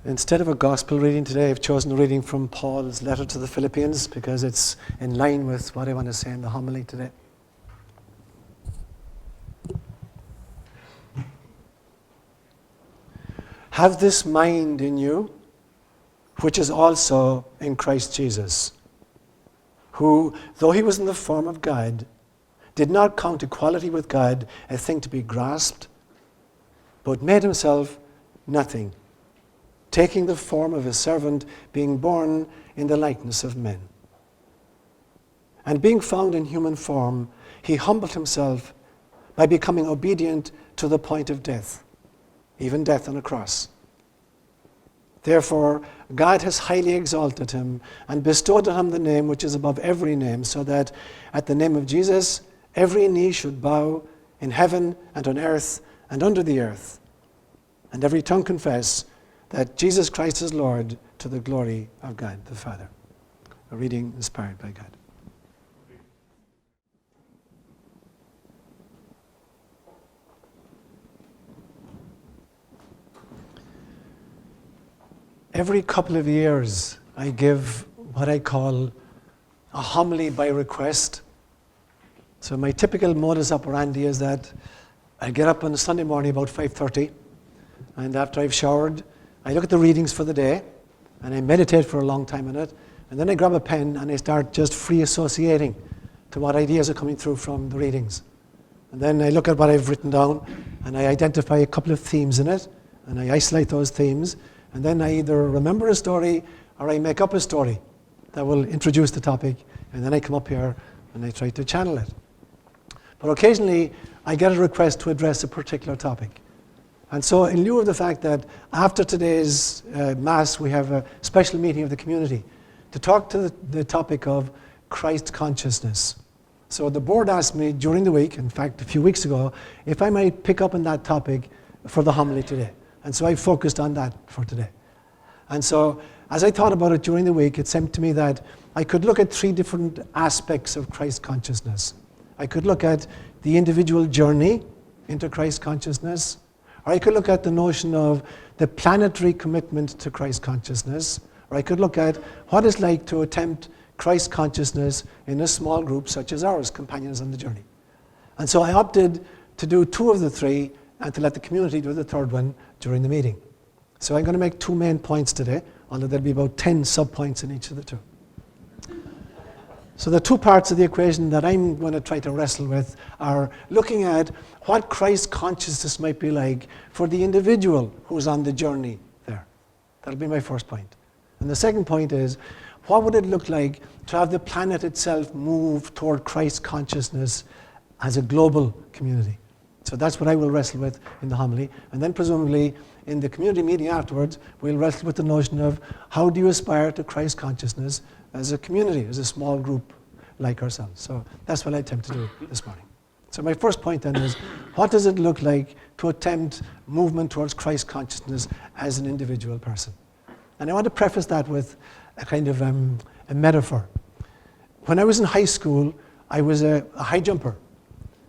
Instead of a gospel reading today, I've chosen a reading from Paul's letter to the Philippians because it's in line with what I want to say in the homily today. Have this mind in you, which is also in Christ Jesus, who, though he was in the form of God, did not count equality with God a thing to be grasped, but made himself nothing, taking the form of a servant, being born in the likeness of men. And being found in human form, he humbled himself by becoming obedient to the point of death, even death on a cross. Therefore, God has highly exalted him and bestowed on him the name which is above every name, so that at the name of Jesus, every knee should bow in heaven and on earth and under the earth, and every tongue confess that Jesus Christ is Lord, to the glory of God the Father. A reading inspired by God. Every couple of years, I give what I call a homily by request. So my typical modus operandi is that I get up on a Sunday morning about 5:30, and after I've showered, I look at the readings for the day, and I meditate for a long time on it, and then I grab a pen and I start just free associating to what ideas are coming through from the readings. And then I look at what I've written down, and I identify a couple of themes in it, and I isolate those themes, and then I either remember a story or I make up a story that will introduce the topic, and then I come up here and I try to channel it. But occasionally, I get a request to address a particular topic. And so in lieu of the fact that after today's Mass, we have a special meeting of the community to talk to the topic of Christ consciousness. So the board asked me during the week, in fact a few weeks ago, if I might pick up on that topic for the homily today. And so I focused on that for today. And so as I thought about it during the week, it seemed to me that I could look at three different aspects of Christ consciousness. I could look at the individual journey into Christ consciousness, or I could look at the notion of the planetary commitment to Christ consciousness, or I could look at what it's like to attempt Christ consciousness in a small group such as ours, Companions on the Journey. And so I opted to do two of the three and to let the community do the third one during the meeting. So I'm going to make two main points today, although there'll be about 10 sub-points in each of the two. So the two parts of the equation that I'm going to try to wrestle with are looking at what Christ consciousness might be like for the individual who's on the journey there. That'll be my first point. And the second point is, what would it look like to have the planet itself move toward Christ consciousness as a global community? So that's what I will wrestle with in the homily. And then presumably in the community meeting afterwards, we'll wrestle with the notion of how do you aspire to Christ consciousness as a community, as a small group like ourselves. So that's what I attempt to do this morning. So my first point then is, what does it look like to attempt movement towards Christ consciousness as an individual person? And I want to preface that with a kind of a metaphor. When I was in high school, I was a high jumper.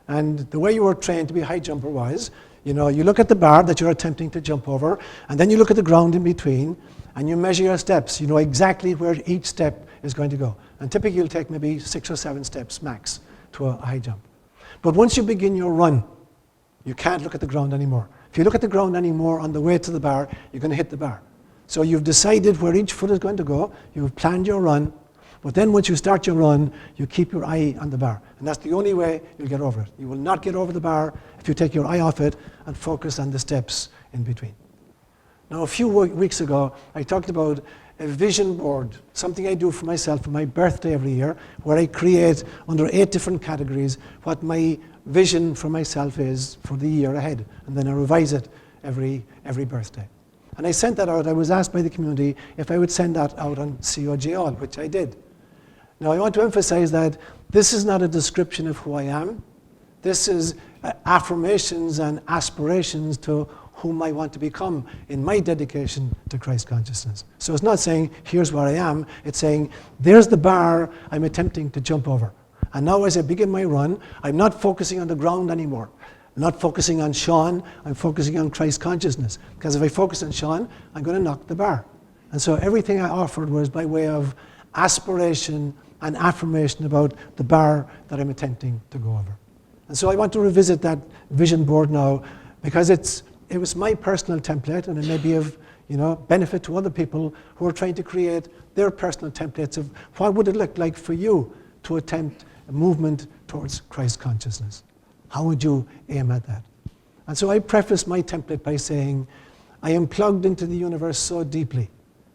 And the way you were trained to be a high jumper was, you look at the bar that you're attempting to jump over, and then you look at the ground in between, and you measure your steps. You know exactly where each step is going to go. And typically you'll take maybe 6 or 7 steps max to a high jump. But once you begin your run, you can't look at the ground anymore. If you look at the ground anymore on the way to the bar, you're going to hit the bar. So you've decided where each foot is going to go, you've planned your run, but then once you start your run, you keep your eye on the bar. And that's the only way you'll get over it. You will not get over the bar if you take your eye off it and focus on the steps in between. Now, a few weeks ago, I talked about a vision board, something I do for myself for my birthday every year, where I create under 8 different categories what my vision for myself is for the year ahead. And then I revise it every birthday. And I sent that out. I was asked by the community if I would send that out on COG All, which I did. Now, I want to emphasize that this is not a description of who I am. This is affirmations and aspirations to whom I want to become in my dedication to Christ consciousness. So it's not saying, here's where I am. It's saying, there's the bar I'm attempting to jump over. And now as I begin my run, I'm not focusing on the ground anymore. not focusing on Sean, I'm focusing on Christ consciousness. Because if I focus on Sean, I'm going to knock the bar. And so everything I offered was by way of aspiration and affirmation about the bar that I'm attempting to go over. And so I want to revisit that vision board now, because it was my personal template, and it may be of benefit to other people who are trying to create their personal templates of what would it look like for you to attempt a movement towards Christ consciousness. How would you aim at that? And so I preface my template by saying, I am plugged into the universe so deeply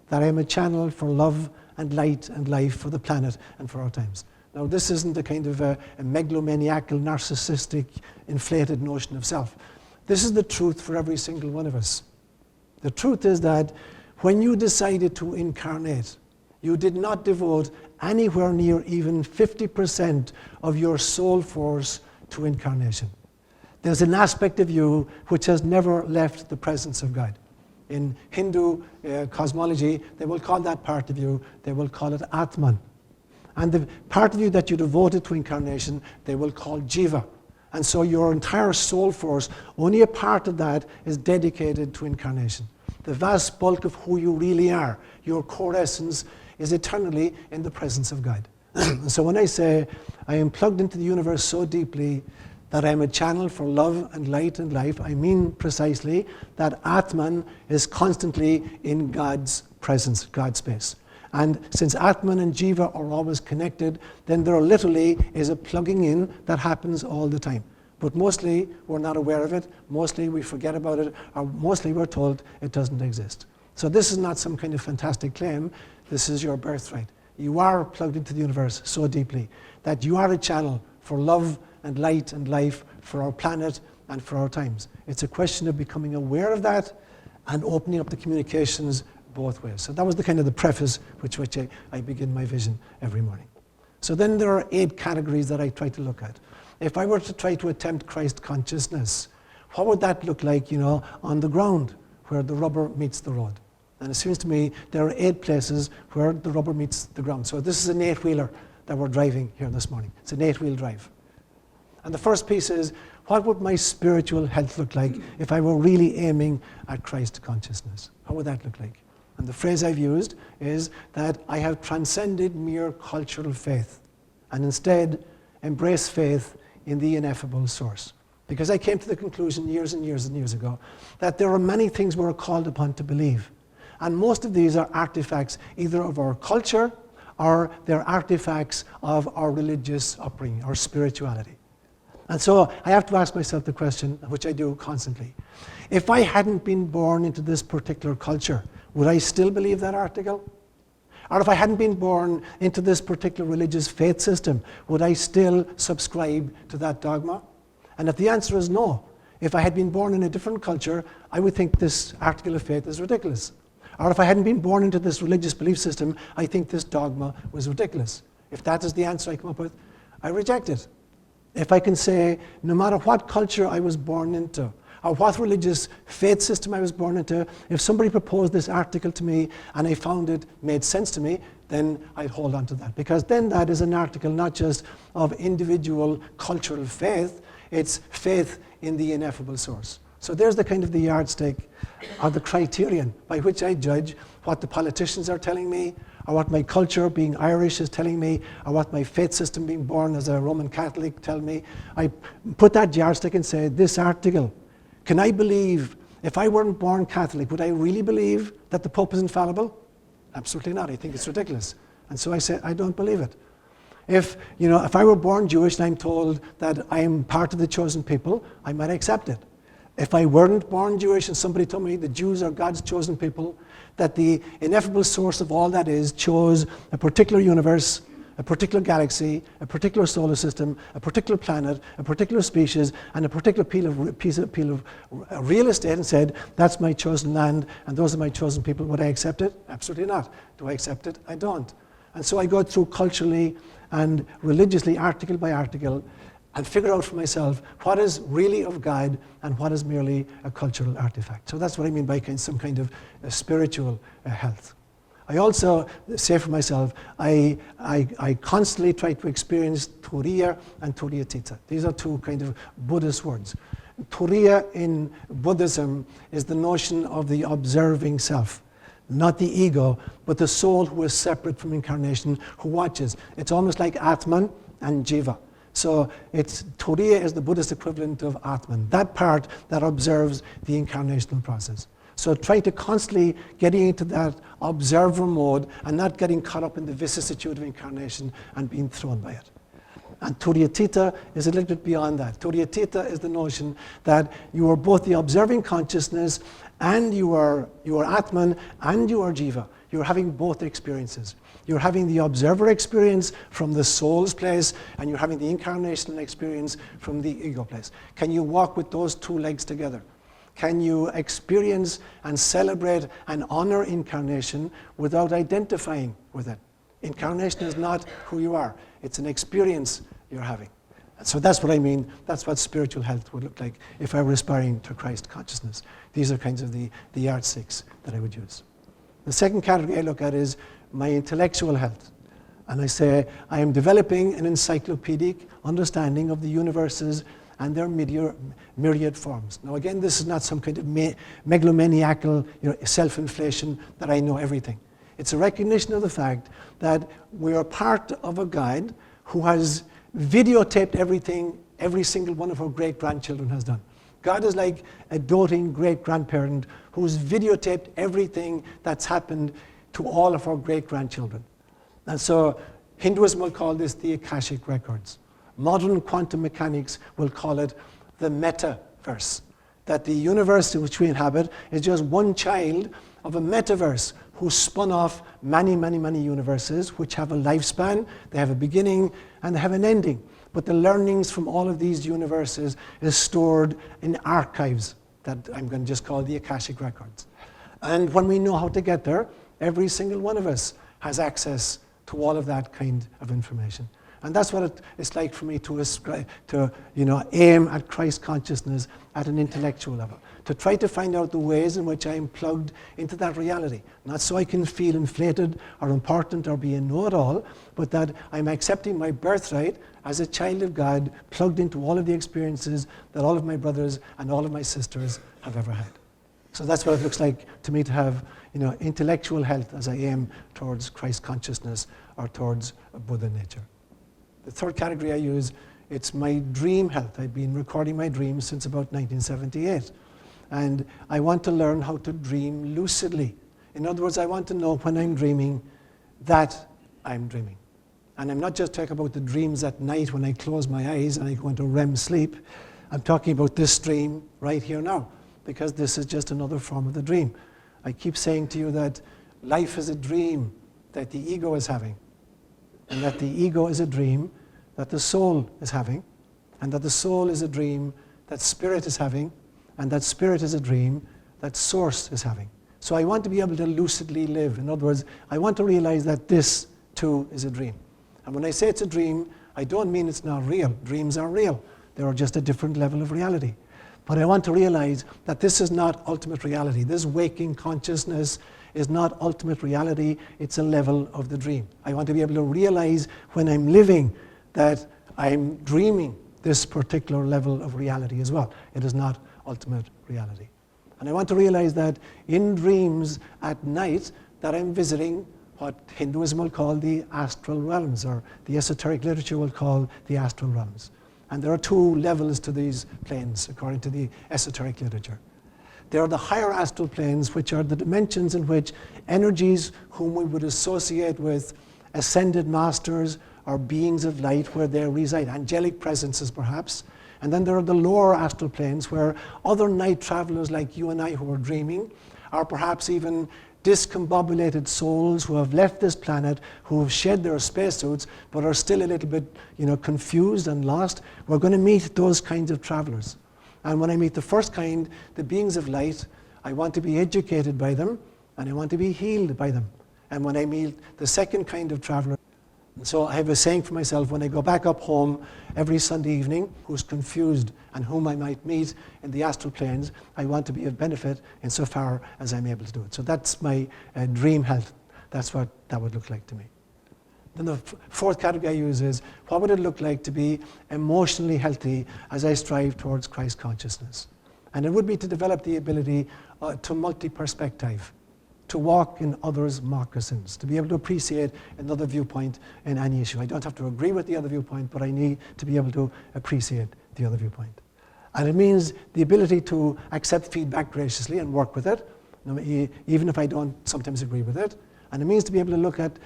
that I am a channel for love and light and life for the planet and for our times. Now, this isn't a kind of a megalomaniacal, narcissistic, inflated notion of self. This is the truth for every single one of us. The truth is that when you decided to incarnate, you did not devote anywhere near even 50% of your soul force to incarnation. There's an aspect of you which has never left the presence of God. In Hindu cosmology, they will call that part of you, they will call it Atman. And the part of you that you devoted to incarnation, they will call Jiva. And so your entire soul force, only a part of that is dedicated to incarnation. The vast bulk of who you really are, your core essence, is eternally in the presence of God. So when I say, I am plugged into the universe so deeply that I am a channel for love and light and life, I mean precisely that Atman is constantly in God's presence, God's space. And since Atman and Jiva are always connected, then there literally is a plugging in that happens all the time. But mostly we're not aware of it, mostly we forget about it, or mostly we're told it doesn't exist. So this is not some kind of fantastic claim, this is your birthright. You are plugged into the universe so deeply that you are a channel for love and light and life for our planet and for our times. It's a question of becoming aware of that and opening up the communications both ways. So that was the kind of the preface which I begin my vision every morning. So then there are 8 categories that I try to look at. If I were to try to attempt Christ consciousness, what would that look like, on the ground where the rubber meets the road? And it seems to me there are 8 places where the rubber meets the ground. So this is an 8-wheeler that we're driving here this morning. It's an 8-wheel drive. And the first piece is, what would my spiritual health look like if I were really aiming at Christ consciousness? How would that look like? And the phrase I've used is that I have transcended mere cultural faith and instead embrace faith in the ineffable source. Because I came to the conclusion years and years and years ago that there are many things we're called upon to believe. And most of these are artifacts either of our culture or they're artifacts of our religious upbringing, our spirituality. And so I have to ask myself the question, which I do constantly. If I hadn't been born into this particular culture, would I still believe that article? Or if I hadn't been born into this particular religious faith system, would I still subscribe to that dogma? And if the answer is no, if I had been born in a different culture, I would think this article of faith is ridiculous. Or if I hadn't been born into this religious belief system, I think this dogma was ridiculous. If that is the answer I come up with, I reject it. If I can say, no matter what culture I was born into, or what religious faith system I was born into, if somebody proposed this article to me and I found it made sense to me, then I'd hold on to that. Because then that is an article not just of individual cultural faith, it's faith in the ineffable source. So there's the kind of the yardstick or the criterion by which I judge what the politicians are telling me, or what my culture, being Irish, is telling me, or what my faith system, being born as a Roman Catholic, tell me. I put that yardstick and say, this article, can I believe, if I weren't born Catholic, would I really believe that the Pope is infallible? Absolutely not. I think it's ridiculous. And so I say, I don't believe it. If I were born Jewish and I'm told that I am part of the chosen people, I might accept it. If I weren't born Jewish and somebody told me the Jews are God's chosen people, that the ineffable source of all that is chose a particular universe, a particular galaxy, a particular solar system, a particular planet, a particular species, and a particular piece of real estate and said, that's my chosen land and those are my chosen people, would I accept it? Absolutely not. Do I accept it? I don't. And so I go through culturally and religiously, article by article, and figure out for myself what is really of God and what is merely a cultural artifact. So that's what I mean by some kind of spiritual health. I also say for myself, I constantly try to experience Turiya and Turiyatita. These are 2 kind of Buddhist words. Turiya in Buddhism is the notion of the observing self. Not the ego, but the soul who is separate from incarnation, who watches. It's almost like Atman and Jiva. So Turiya is the Buddhist equivalent of Atman, that part that observes the incarnational process. So try to constantly getting into that observer mode and not getting caught up in the vicissitude of incarnation and being thrown by it. And Turiyatita is a little bit beyond that. Turiyatita is the notion that you are both the observing consciousness and you are Atman and you are Jiva. You're having both experiences. You're having the observer experience from the soul's place and you're having the incarnational experience from the ego place. Can you walk with those two legs together? Can you experience and celebrate and honor incarnation without identifying with it? Incarnation is not who you are. It's an experience you're having. And so that's what I mean. That's what spiritual health would look like if I were aspiring to Christ consciousness. These are kinds of the yardsticks that I would use. The second category I look at is my intellectual health. And I say I am developing an encyclopedic understanding of the universes and their myriad forms. Now again, this is not some kind of megalomaniacal self-inflation that I know everything. It's a recognition of the fact that we are part of a guide who has videotaped everything every single one of our great-grandchildren has done. God is like a doting great-grandparent who's videotaped everything that's happened to all of our great-grandchildren. And so Hinduism will call this the Akashic records. Modern quantum mechanics will call it the metaverse. That the universe in which we inhabit is just one child of a metaverse who spun off many, many, many universes which have a lifespan, they have a beginning, and they have an ending. But the learnings from all of these universes is stored in archives that I'm going to just call the Akashic records. And when we know how to get there, every single one of us has access to all of that kind of information. And that's what it's like for me to ascribe, to aim at Christ consciousness at an intellectual level, to try to find out the ways in which I am plugged into that reality, not so I can feel inflated or important or be a know-it-all, but that I'm accepting my birthright as a child of God, plugged into all of the experiences that all of my brothers and all of my sisters have ever had. So that's what it looks like to me to have intellectual health as I aim towards Christ consciousness or towards a Buddha nature. The third category I use, it's my dream health. I've been recording my dreams since about 1978. And I want to learn how to dream lucidly. In other words, I want to know when I'm dreaming that I'm dreaming. And I'm not just talking about the dreams at night when I close my eyes and I go into REM sleep. I'm talking about this dream right here now, because this is just another form of the dream. I keep saying to you that life is a dream that the ego is having, and that the ego is a dream that the soul is having, and that the soul is a dream that spirit is having, and that spirit is a dream that source is having. So I want to be able to lucidly live. In other words, I want to realize that this too is a dream. And when I say it's a dream, I don't mean it's not real. Dreams are real. They are just a different level of reality. But I want to realize that this is not ultimate reality. This waking consciousness is not ultimate reality. It's a level of the dream. I want to be able to realize when I'm living that I'm dreaming this particular level of reality as well. It is not ultimate reality. And I want to realize that in dreams at night that I'm visiting what Hinduism will call the astral realms, or the esoteric literature will call the astral realms. And there are two levels to these planes, according to the esoteric literature. There are the higher astral planes, which are the dimensions in which energies whom we would associate with ascended masters or beings of light, where they reside, angelic presences perhaps. And then there are the lower astral planes, where other night travelers like you and I who are dreaming, or perhaps even discombobulated souls who have left this planet, who have shed their spacesuits, but are still a little bit confused and lost. We're going to meet those kinds of travelers. And when I meet the first kind, the beings of light, I want to be educated by them, and I want to be healed by them. And when I meet the second kind of traveler, so I have a saying for myself when I go back up home every Sunday evening, who's confused and whom I might meet in the astral planes, I want to be of benefit insofar as I'm able to do it. So that's my dream health. That's what that would look like to me. Then the fourth category I use is, what would it look like to be emotionally healthy as I strive towards Christ consciousness? And it would be to develop the ability to multi-perspective, to walk in others' moccasins, to be able to appreciate another viewpoint in any issue. I don't have to agree with the other viewpoint, but I need to be able to appreciate the other viewpoint. And it means the ability to accept feedback graciously and work with it, even if I don't sometimes agree with it. And it means to be able to look at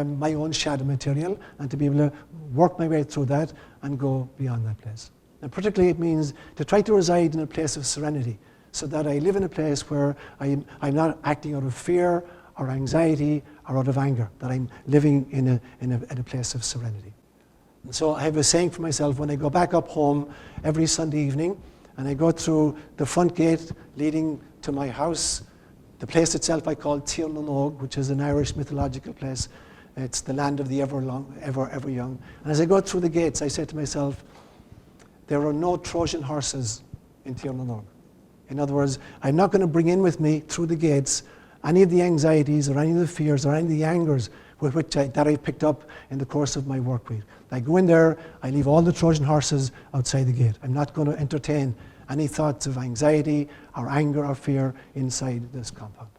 my own shadow material and to be able to work my way through that and go beyond that place. And particularly it means to try to reside in a place of serenity, so that I live in a place where I'm not acting out of fear or anxiety or out of anger, that I'm living in a place of serenity. And so I have a saying for myself when I go back up home every Sunday evening and I go through the front gate leading to my house. The place itself I call Tír na nÓg, which is an Irish mythological place. It's the land of the ever young. And as I go through the gates, I say to myself, there are no Trojan horses in Tír na nÓg. In other words, I'm not going to bring in with me through the gates any of the anxieties or any of the fears or any of the angers with which that I picked up in the course of my work week. I go in there, I leave all the Trojan horses outside the gate. I'm not going to entertain any thoughts of anxiety or anger or fear inside this compound.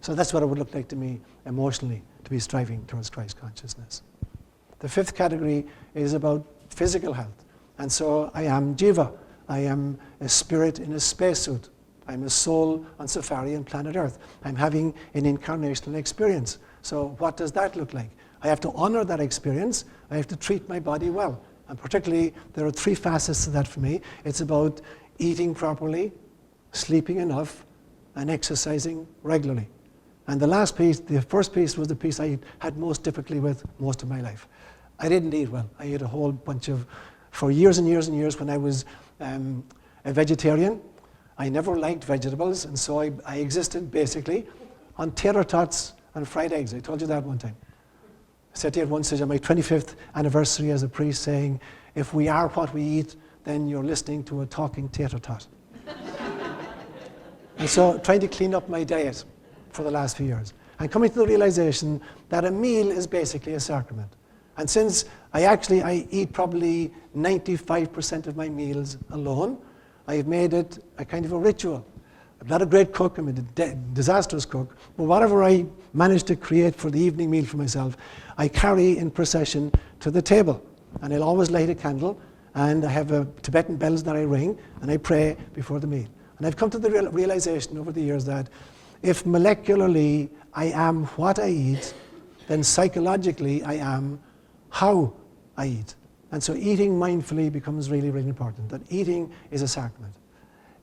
So that's what it would look like to me emotionally, to be striving towards Christ consciousness. The fifth category is about physical health. And so I am Jiva. I am a spirit in a spacesuit. I'm a soul on safari on planet Earth. I'm having an incarnational experience. So what does that look like? I have to honor that experience. I have to treat my body well. And particularly, there are three facets to that for me. It's about eating properly, sleeping enough, and exercising regularly. And the last piece, the first piece, was the piece I had most difficulty with most of my life. I didn't eat well. I ate a whole bunch of, for years and years and years when I was a vegetarian, I never liked vegetables, and so I existed basically on tater tots and fried eggs. I told you that one time. I said to you at one stage on my 25th anniversary as a priest saying, if we are what we eat, then you're listening to a talking tater tot. And so trying to clean up my diet for the last few years. And coming to the realization that a meal is basically a sacrament. And since I eat probably 95% of my meals alone, I've made it a kind of a ritual. I'm not a great cook, I'm a disastrous cook, but whatever I manage to create for the evening meal for myself, I carry in procession to the table. And I'll always light a candle, and I have Tibetan bells that I ring, and I pray before the meal. And I've come to the realization over the years that if molecularly I am what I eat, then psychologically I am how I eat. And so eating mindfully becomes really, really important, that eating is a sacrament.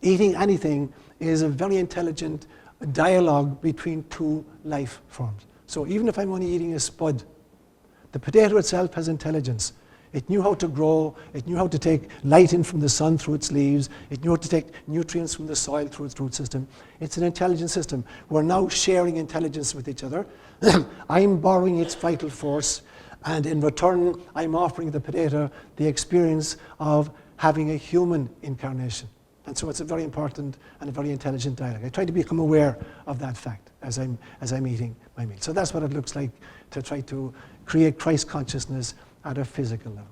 Eating anything is a very intelligent dialogue between two life forms. So even if I'm only eating a spud, the potato itself has intelligence. It knew how to grow, it knew how to take light in from the sun through its leaves, it knew how to take nutrients from the soil through its root system. It's an intelligent system. We're now sharing intelligence with each other. I'm borrowing its vital force, and in return, I'm offering the potato the experience of having a human incarnation. And so it's a very important and a very intelligent dialogue. I try to become aware of that fact as I'm eating my meal. So that's what it looks like to try to create Christ consciousness at a physical level.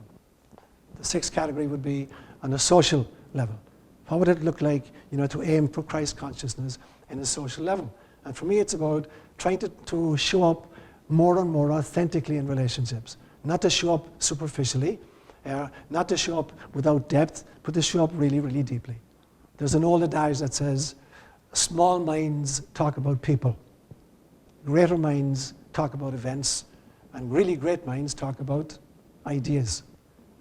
The sixth category would be on a social level. How would it look like, to aim for Christ consciousness in a social level? And for me, it's about trying to show up more and more authentically in relationships. Not to show up superficially, not to show up without depth, but to show up really, really deeply. There's an old adage that says, small minds talk about people, greater minds talk about events, and really great minds talk about ideas.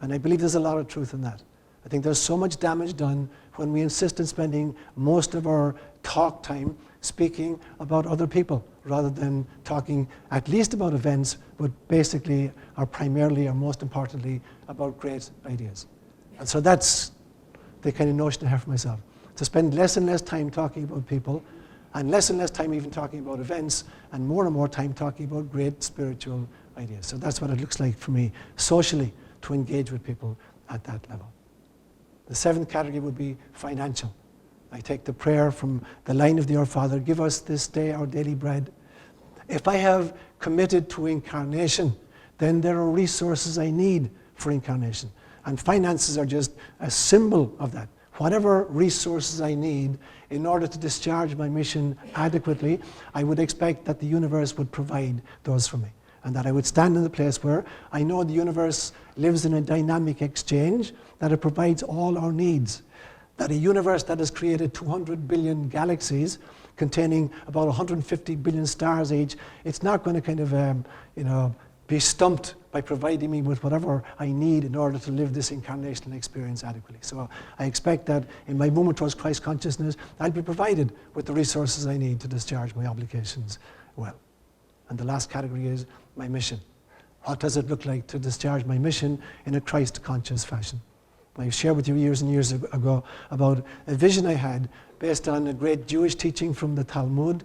And I believe there's a lot of truth in that. I think there's so much damage done when we insist on spending most of our talk time speaking about other people rather than talking at least about events, but basically or primarily or most importantly about great ideas. And so that's the kind of notion I have for myself. To spend less and less time talking about people and less time even talking about events and more time talking about great spiritual ideas. So that's what it looks like for me socially to engage with people at that level. The seventh category would be financial. I take the prayer from the line of the Our Father, give us this day our daily bread. If I have committed to incarnation, then there are resources I need for incarnation. And finances are just a symbol of that. Whatever resources I need in order to discharge my mission adequately, I would expect that the universe would provide those for me. And that I would stand in the place where I know the universe lives in a dynamic exchange, that it provides all our needs. That a universe that has created 200 billion galaxies containing about 150 billion stars each, it's not going to kind of be stumped by providing me with whatever I need in order to live this incarnational experience adequately. So I expect that in my movement towards Christ consciousness, I'll be provided with the resources I need to discharge my obligations well. And the last category is my mission. What does it look like to discharge my mission in a Christ-conscious fashion? I shared with you years and years ago about a vision I had based on a great Jewish teaching from the Talmud,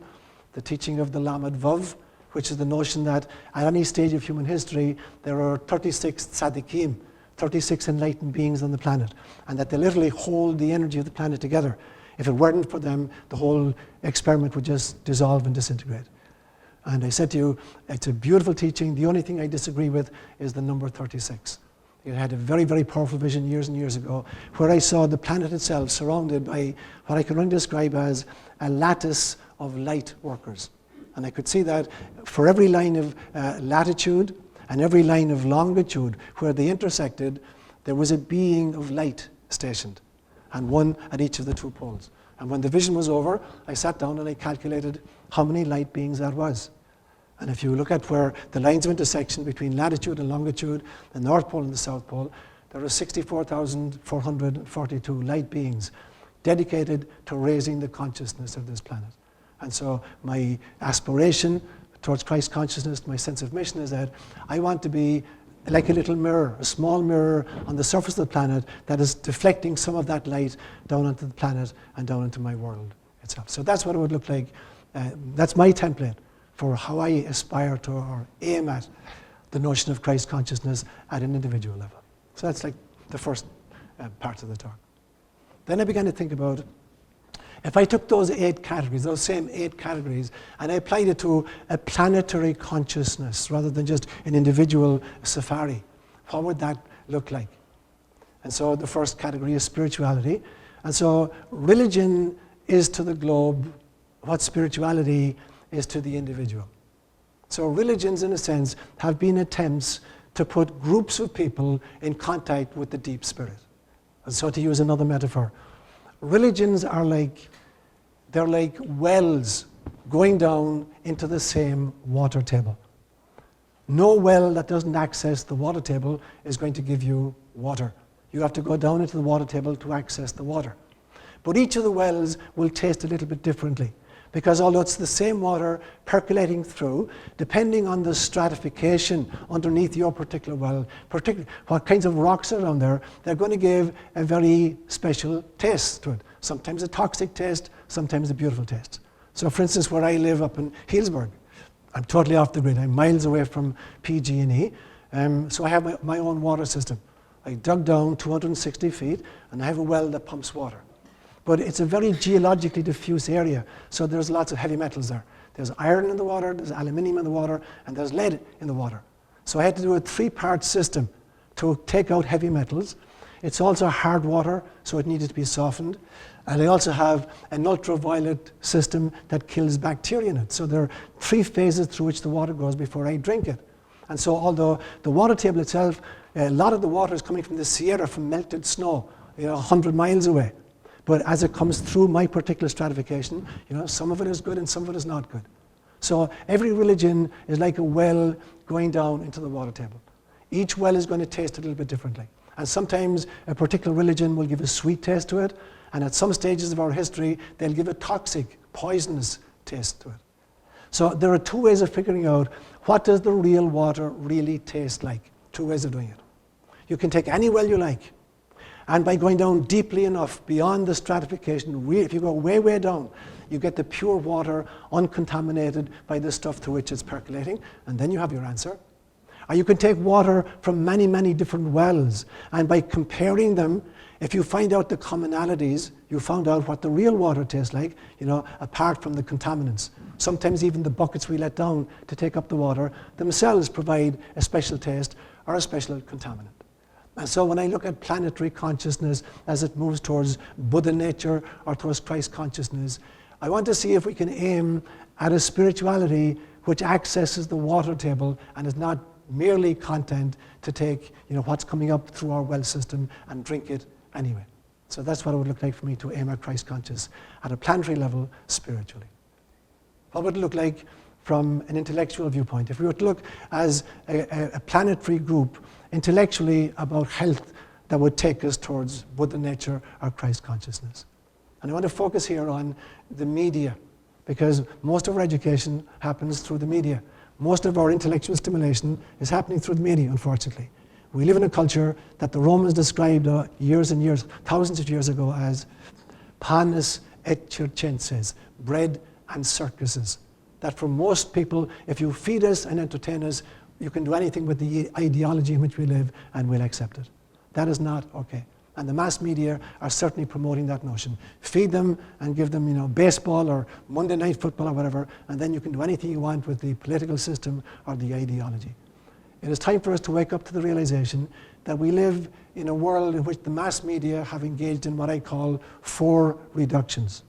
the teaching of the Lamed Vav, which is the notion that at any stage of human history, there are 36 tzaddikim, 36 enlightened beings on the planet, and that they literally hold the energy of the planet together. If it weren't for them, the whole experiment would just dissolve and disintegrate. And I said to you, it's a beautiful teaching. The only thing I disagree with is the number 36. I had a very, very powerful vision years and years ago where I saw the planet itself surrounded by what I could only describe as a lattice of light workers. And I could see that for every line of latitude and every line of longitude where they intersected, there was a being of light stationed, and one at each of the two poles. And when the vision was over, I sat down and I calculated how many light beings that was. And if you look at where the lines of intersection between latitude and longitude, the North Pole and the South Pole, there are 64,442 light beings dedicated to raising the consciousness of this planet. And so my aspiration towards Christ consciousness, my sense of mission is that I want to be like a little mirror, a small mirror on the surface of the planet that is deflecting some of that light down onto the planet and down into my world itself. So that's what it would look like. That's my template for how I aspire to or aim at the notion of Christ consciousness at an individual level. So that's like the first part of the talk. Then I began to think about, if I took those 8 categories, those same 8 categories, and I applied it to a planetary consciousness rather than just an individual safari, what would that look like? And so the first category is spirituality. And so religion is to the globe what spirituality is to the individual. So religions, in a sense, have been attempts to put groups of people in contact with the deep spirit. And so to use another metaphor, religions are they're like wells going down into the same water table. No well that doesn't access the water table is going to give you water. You have to go down into the water table to access the water. But each of the wells will taste a little bit differently, because although it's the same water percolating through, depending on the stratification underneath your particular well, particularly what kinds of rocks are around there, they're going to give a very special taste to it. Sometimes a toxic taste, sometimes a beautiful taste. So for instance, where I live up in Healdsburg, I'm totally off the grid. I'm miles away from PG&E. So I have my own water system. I dug down 260 feet and I have a well that pumps water. But it's a very geologically diffuse area, so there's lots of heavy metals there. There's iron in the water, there's aluminium in the water, and there's lead in the water. So I had to do a 3-part system to take out heavy metals. It's also hard water, so it needed to be softened. And I also have an ultraviolet system that kills bacteria in it. So there are 3 phases through which the water goes before I drink it. And so although the water table itself, a lot of the water is coming from the Sierra, from melted snow, 100 miles away. But as it comes through my particular stratification, some of it is good and some of it is not good. So every religion is like a well going down into the water table. Each well is going to taste a little bit differently. And sometimes a particular religion will give a sweet taste to it, and at some stages of our history, they'll give a toxic, poisonous taste to it. So there are 2 ways of figuring out what does the real water really taste like. 2 ways of doing it. You can take any well you like, and by going down deeply enough beyond the stratification, if you go way, way down, you get the pure water uncontaminated by the stuff through which it's percolating, and then you have your answer. Or you can take water from many, many different wells, and by comparing them, if you find out the commonalities, you found out what the real water tastes like, apart from the contaminants. Sometimes even the buckets we let down to take up the water themselves provide a special taste or a special contaminant. And so when I look at planetary consciousness as it moves towards Buddha nature or towards Christ consciousness, I want to see if we can aim at a spirituality which accesses the water table and is not merely content to take what's coming up through our well system and drink it anyway. So that's what it would look like for me to aim at Christ conscious at a planetary level spiritually. What would it look like from an intellectual viewpoint? If we were to look as a planetary group intellectually about health that would take us towards Buddha nature or Christ consciousness. And I want to focus here on the media, because most of our education happens through the media. Most of our intellectual stimulation is happening through the media, unfortunately. We live in a culture that the Romans described years and years, thousands of years ago, as panis et circenses, bread and circuses. That for most people, if you feed us and entertain us, you can do anything with the ideology in which we live and we'll accept it. That is not okay. And the mass media are certainly promoting that notion. Feed them and give them, baseball or Monday night football or whatever, and then you can do anything you want with the political system or the ideology. It is time for us to wake up to the realization that we live in a world in which the mass media have engaged in what I call 4 reductions.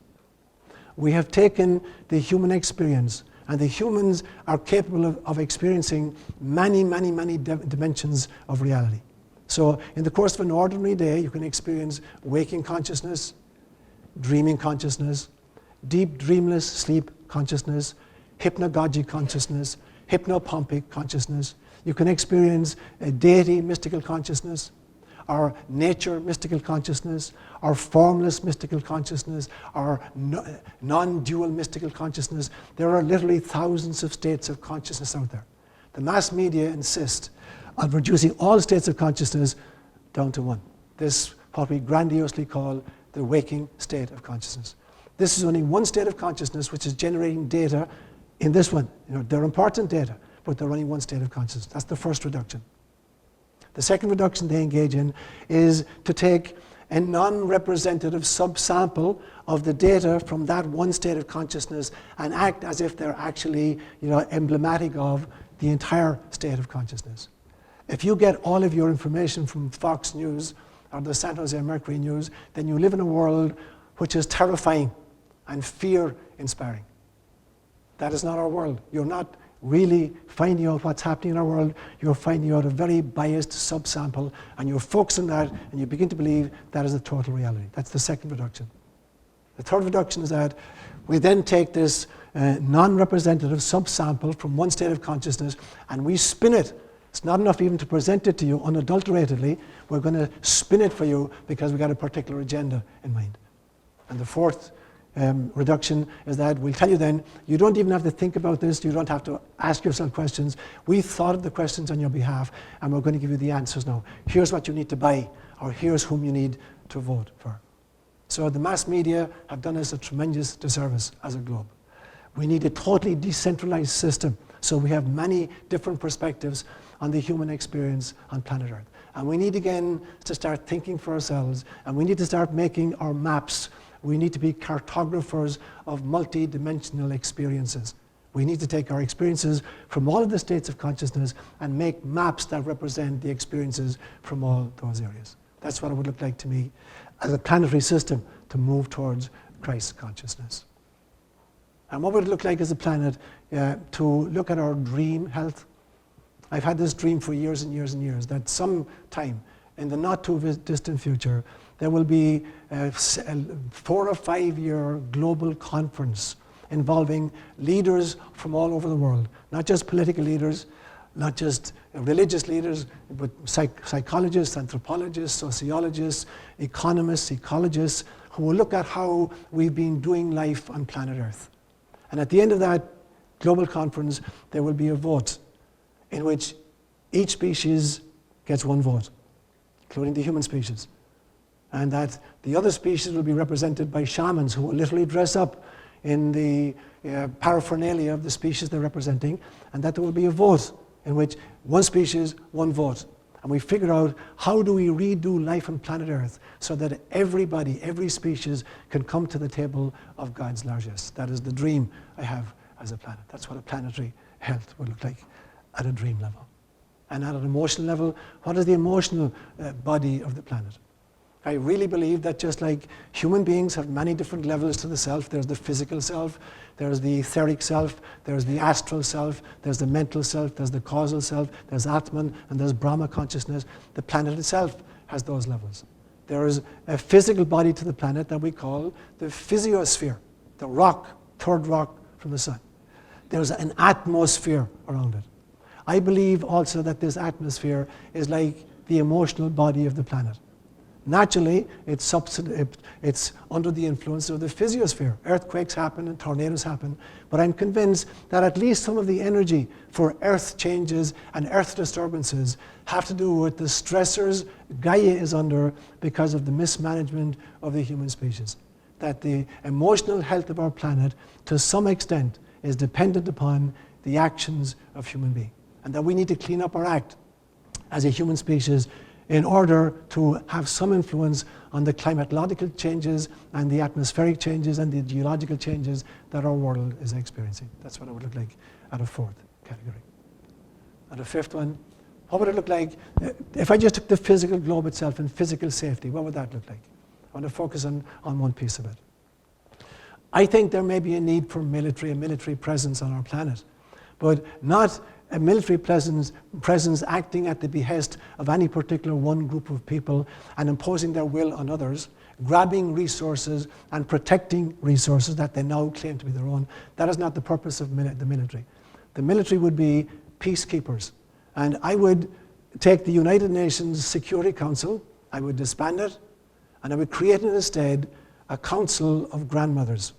We have taken the human experience, and the humans are capable of experiencing many, many, many dimensions of reality. So in the course of an ordinary day, you can experience waking consciousness, dreaming consciousness, deep dreamless sleep consciousness, hypnagogic consciousness, hypnopompic consciousness. You can experience a deity mystical consciousness, or nature mystical consciousness, or formless mystical consciousness, or non-dual mystical consciousness. There are literally thousands of states of consciousness out there. The mass media insist on reducing all states of consciousness down to one. This, what we grandiosely call the waking state of consciousness. This is only one state of consciousness which is generating data in this one. They're important data, but they're only one state of consciousness. That's the first reduction. The second reduction they engage in is to take a non-representative subsample of the data from that one state of consciousness and act as if they're actually emblematic of the entire state of consciousness. If you get all of your information from Fox News or the San Jose Mercury News, then you live in a world which is terrifying and fear-inspiring. That is not our world. You're not really finding out what's happening in our world. You're finding out a very biased subsample, and you're focused on that, and you begin to believe that is the total reality. That's the second reduction. The third reduction is that we then take this non-representative subsample from one state of consciousness, and we spin it. It's not enough even to present it to you unadulteratedly. We're going to spin it for you because we've got a particular agenda in mind. And the fourth reduction is that we'll tell you then, you don't even have to think about this, you don't have to ask yourself questions. We've thought of the questions on your behalf, and we're going to give you the answers now. Here's what you need to buy, or here's whom you need to vote for. So the mass media have done us a tremendous disservice as a globe. We need a totally decentralized system, so we have many different perspectives on the human experience on planet Earth. And we need again to start thinking for ourselves, and we need to start making our maps. We need to be cartographers of multi-dimensional experiences. We need to take our experiences from all of the states of consciousness and make maps that represent the experiences from all those areas. That's what it would look like to me as a planetary system to move towards Christ consciousness. And what would it look like as a planet to look at our dream health? I've had this dream for years and years and years that sometime in the not too distant future there will be a 4 or 5 year global conference involving leaders from all over the world, not just political leaders, not just religious leaders, but psychologists, anthropologists, sociologists, economists, ecologists, who will look at how we've been doing life on planet Earth. And at the end of that global conference, there will be a vote in which each species gets one vote, including the human species. And that the other species will be represented by shamans who will literally dress up in the paraphernalia of the species they're representing, and that there will be a vote in which one species, one vote. And we figure out how do we redo life on planet Earth so that everybody, every species can come to the table of God's largesse. That is the dream I have as a planet. That's what a planetary health would look like at a dream level. And at an emotional level, what is the emotional body of the planet? I really believe that just like human beings have many different levels to the self, there's the physical self, there's the etheric self, there's the astral self, there's the mental self, there's the causal self, there's Atman, and there's Brahma consciousness. The planet itself has those levels. There is a physical body to the planet that we call the physiosphere, the rock, third rock from the sun. There's an atmosphere around it. I believe also that this atmosphere is like the emotional body of the planet. Naturally, it's under the influence of the physiosphere. Earthquakes happen and tornadoes happen, but I'm convinced that at least some of the energy for earth changes and earth disturbances have to do with the stressors Gaia is under because of the mismanagement of the human species. That the emotional health of our planet, to some extent, is dependent upon the actions of human beings. And that we need to clean up our act as a human species in order to have some influence on the climatological changes and the atmospheric changes and the geological changes that our world is experiencing. That's what it would look like at a fourth category. At a fifth one, what would it look like if I just took the physical globe itself and physical safety? What would that look like? I want to focus on one piece of it. I think there may be a need for a military presence on our planet, but not a military presence acting at the behest of any particular one group of people and imposing their will on others, grabbing resources and protecting resources that they now claim to be their own. That is not the purpose of the military. The military would be peacekeepers. And I would take the United Nations Security Council, I would disband it, and I would create instead a council of grandmothers.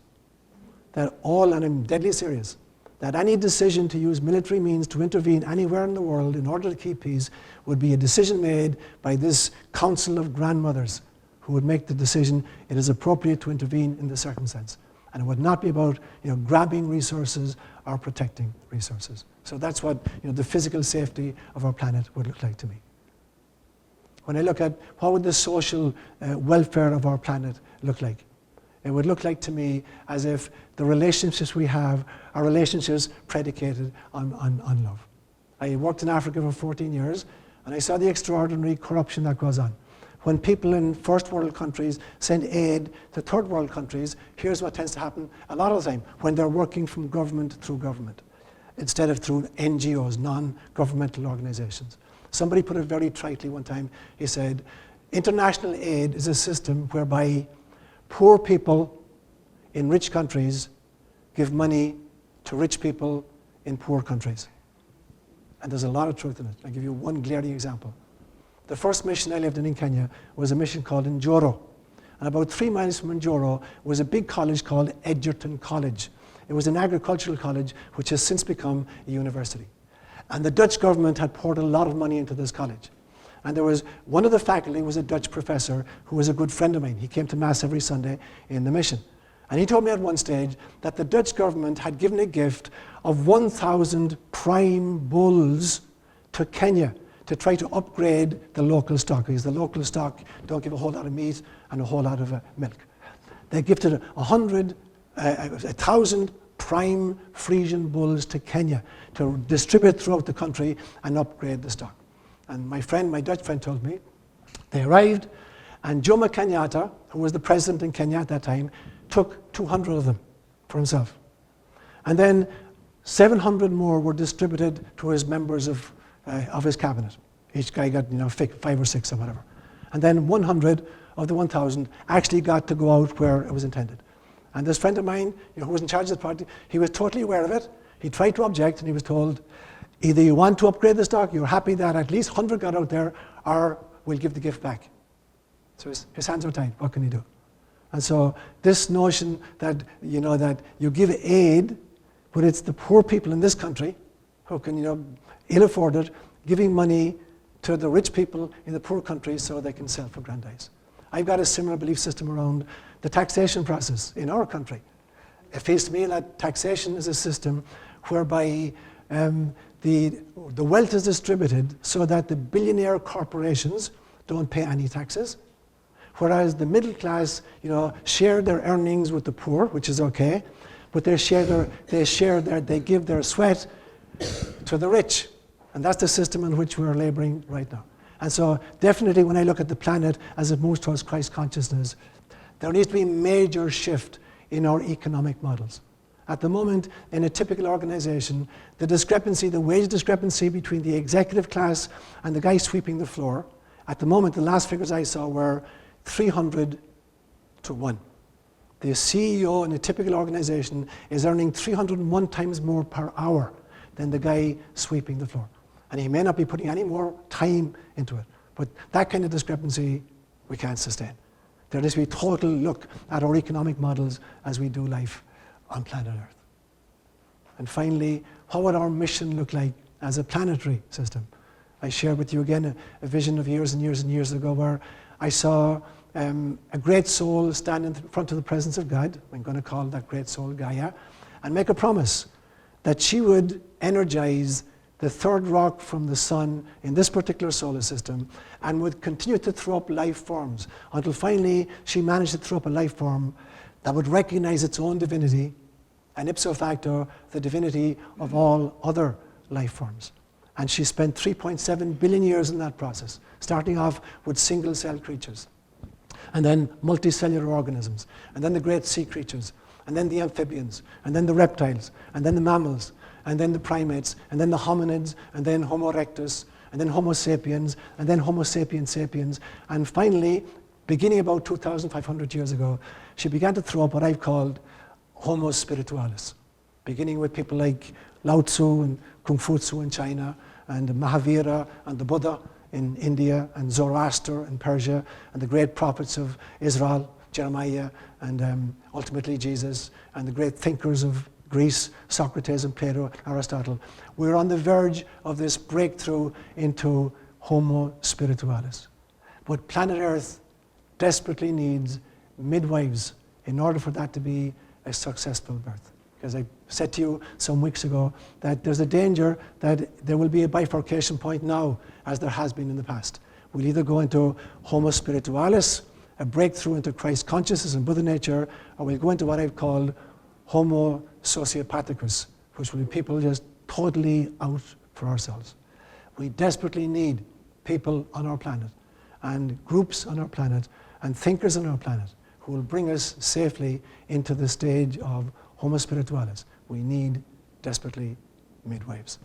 That all, and I'm deadly serious, that any decision to use military means to intervene anywhere in the world in order to keep peace would be a decision made by this council of grandmothers who would make the decision it is appropriate to intervene in this circumstance. And it would not be about grabbing resources or protecting resources. So that's what the physical safety of our planet would look like to me. When I look at what would the social welfare of our planet look like, it would look like to me as if the relationships we have are relationships predicated on love. I worked in Africa for 14 years, and I saw the extraordinary corruption that goes on. When people in first world countries send aid to third world countries, here's what tends to happen a lot of the time when they're working from government through government, instead of through NGOs, non-governmental organizations. Somebody put it very tritely one time. He said, international aid is a system whereby poor people in rich countries give money to rich people in poor countries. And there's a lot of truth in it. I'll give you one glaring example. The first mission I lived in Kenya was a mission called Njoro. And about 3 miles from Njoro was a big college called Edgerton College. It was an agricultural college which has since become a university. And the Dutch government had poured a lot of money into this college. And there was one of the faculty was a Dutch professor who was a good friend of mine. He came to Mass every Sunday in the mission. And he told me at one stage that the Dutch government had given a gift of 1,000 prime bulls to Kenya to try to upgrade the local stock, because the local stock don't give a whole lot of meat and a whole lot of milk. They gifted 1,000 prime Frisian bulls to Kenya to distribute throughout the country and upgrade the stock. And my Dutch friend told me, they arrived, and Jomo Kenyatta, who was the president in Kenya at that time, took 200 of them for himself. And then 700 more were distributed to his members of his cabinet. Each guy got 5 or 6 or whatever. And then 100 of the 1,000 actually got to go out where it was intended. And this friend of mine, who was in charge of the party, he was totally aware of it. He tried to object, and he was told, either you want to upgrade the stock, you're happy that at least 100 got out there, or we'll give the gift back. So his hands are tied. What can he do? And so this notion that that you give aid, but it's the poor people in this country who can ill afford it, giving money to the rich people in the poor countries so they can self-aggrandize. I've got a similar belief system around the taxation process in our country. It feels to me that taxation is a system whereby the wealth is distributed so that the billionaire corporations don't pay any taxes, whereas the middle class, share their earnings with the poor, which is okay, but they give their sweat to the rich. And that's the system in which we're laboring right now. And so definitely when I look at the planet as it moves towards Christ consciousness, there needs to be a major shift in our economic models. At the moment, in a typical organization, the wage discrepancy between the executive class and the guy sweeping the floor, at the moment, the last figures I saw were 300 to 1. The CEO in a typical organization is earning 301 times more per hour than the guy sweeping the floor. And he may not be putting any more time into it. But that kind of discrepancy, we can't sustain. There needs to be a total look at our economic models as we do life on planet Earth. And finally, what would our mission look like as a planetary system? I shared with you again a vision of years and years and years ago where I saw a great soul stand in front of the presence of God. I'm going to call that great soul Gaia, and make a promise that she would energize the third rock from the sun in this particular solar system and would continue to throw up life forms until finally she managed to throw up a life form that would recognize its own divinity and ipso facto the divinity of all other life forms. And she spent 3.7 billion years in that process, starting off with single-cell creatures, and then multicellular organisms, and then the great sea creatures, and then the amphibians, and then the reptiles, and then the mammals, and then the primates, and then the hominids, and then Homo erectus, and then Homo sapiens, and then Homo sapiens sapiens, and finally, beginning about 2,500 years ago, she began to throw up what I've called Homo spiritualis, beginning with people like Lao Tzu and Confucius in China, and Mahavira and the Buddha in India, and Zoroaster in Persia, and the great prophets of Israel, Jeremiah, and ultimately Jesus, and the great thinkers of Greece, Socrates and Plato, Aristotle. We're on the verge of this breakthrough into Homo spiritualis. But planet Earth desperately needs midwives in order for that to be a successful birth. Because I said to you some weeks ago that there's a danger that there will be a bifurcation point now, as there has been in the past. We'll either go into Homo spiritualis, a breakthrough into Christ consciousness and Buddha nature, or we'll go into what I've called Homo sociopathicus, which will be people just totally out for ourselves. We desperately need people on our planet, and groups on our planet, and thinkers on our planet, who will bring us safely into the stage of Homo spiritualis. We need desperately midwives.